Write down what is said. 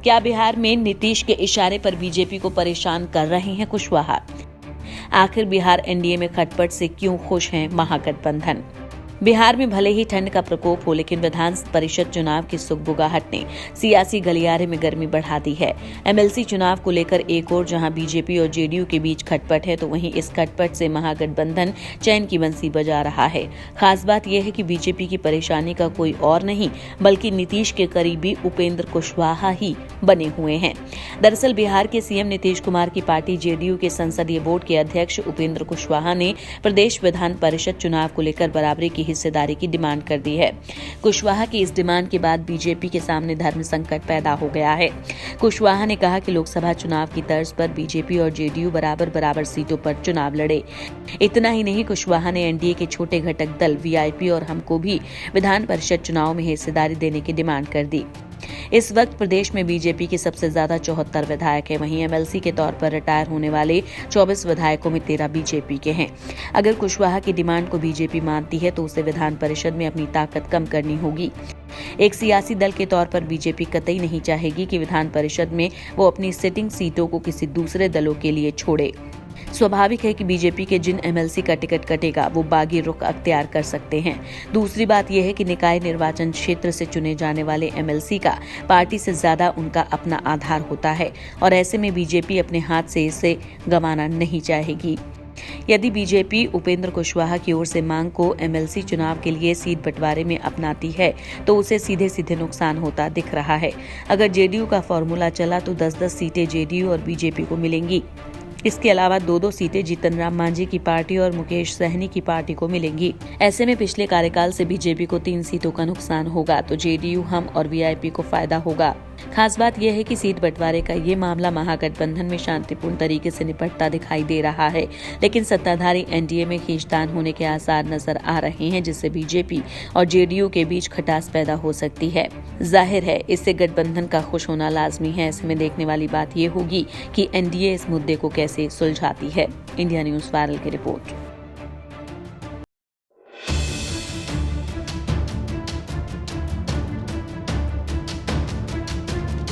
क्या बिहार में नीतीश के इशारे पर बीजेपी को परेशान कर रहे हैं कुशवाहा? आखिर बिहार एनडीए में खटपट से क्यों खुश हैं महागठबंधन? बिहार में भले ही ठंड का प्रकोप हो, लेकिन विधान परिषद चुनाव की सुगबुगाहट ने सियासी गलियारे में गर्मी बढ़ा दी है। एमएलसी चुनाव को लेकर एक ओर जहां बीजेपी और जेडीयू के बीच खटपट है, तो वहीं इस खटपट से महागठबंधन चैन की बंसी बजा रहा है। खास बात यह है कि बीजेपी की परेशानी का कोई और नहीं बल्कि नीतीश के करीबी उपेंद्र कुशवाहा ही बने हुए हैं। दरअसल बिहार के सीएम नीतीश कुमार की पार्टी जेडीयू के संसदीय बोर्ड के अध्यक्ष उपेंद्र कुशवाहा ने प्रदेश विधान परिषद चुनाव को लेकर बराबरी की हिस्सेदारी की डिमांड कर दी है। कुशवाहा की इस डिमांड के बाद बीजेपी के सामने धर्म संकट पैदा हो गया है। कुशवाहा ने कहा कि लोकसभा चुनाव की तर्ज पर बीजेपी और जेडीयू बराबर सीटों पर चुनाव लड़े। इतना ही नहीं, कुशवाहा ने एनडीए के छोटे घटक दल वीआईपी और हमको भी विधान परिषद चुनाव में हिस्सेदारी देने की डिमांड कर दी। इस वक्त प्रदेश में बीजेपी के सबसे ज्यादा 74 विधायक हैं। वहीं एमएलसी के तौर पर रिटायर होने वाले 24 विधायकों में 13 बीजेपी के हैं। अगर कुशवाहा की डिमांड को बीजेपी मानती है तो उसे विधान परिषद में अपनी ताकत कम करनी होगी। एक सियासी दल के तौर पर बीजेपी कतई नहीं चाहेगी कि विधान परिषद में वो अपनी सिटिंग सीटों को किसी दूसरे दलों के लिए छोड़े। स्वाभाविक है कि बीजेपी के जिन एमएलसी का टिकट कटेगा वो बागी रुख अख्तियार कर सकते हैं। दूसरी बात यह है कि निकाय निर्वाचन क्षेत्र से चुने जाने वाले एमएलसी का पार्टी से ज्यादा उनका अपना आधार होता है और ऐसे में बीजेपी अपने हाथ से इसे गंवाना नहीं चाहेगी। यदि बीजेपी उपेंद्र कुशवाहा की ओर से मांग को एमएलसी चुनाव के लिए सीट बंटवारे में अपनाती है तो उसे सीधे सीधे नुकसान होता दिख रहा है। अगर जेडीयू का फॉर्मूला चला तो 10-10 सीटें जेडीयू और बीजेपी को मिलेंगी। इसके अलावा 2-2 सीटें जीतन राम मांझी की पार्टी और मुकेश सहनी की पार्टी को मिलेंगी। ऐसे में पिछले कार्यकाल से बीजेपी को 3 सीटों का नुकसान होगा तो जेडीयू, हम और वीआईपी को फायदा होगा। खास बात यह है कि सीट बंटवारे का ये मामला महागठबंधन में शांतिपूर्ण तरीके से निपटता दिखाई दे रहा है, लेकिन सत्ताधारी एनडीए में खींचतान होने के आसार नजर आ रहे हैं, जिससे बीजेपी और जेडीयू के बीच खटास पैदा हो सकती है। जाहिर है इससे गठबंधन का खुश होना लाजमी है। ऐसे में देखने वाली बात ये होगी कि एनडीए इस मुद्दे को कैसे सुलझाती है। इंडिया न्यूज वायरल की रिपोर्ट।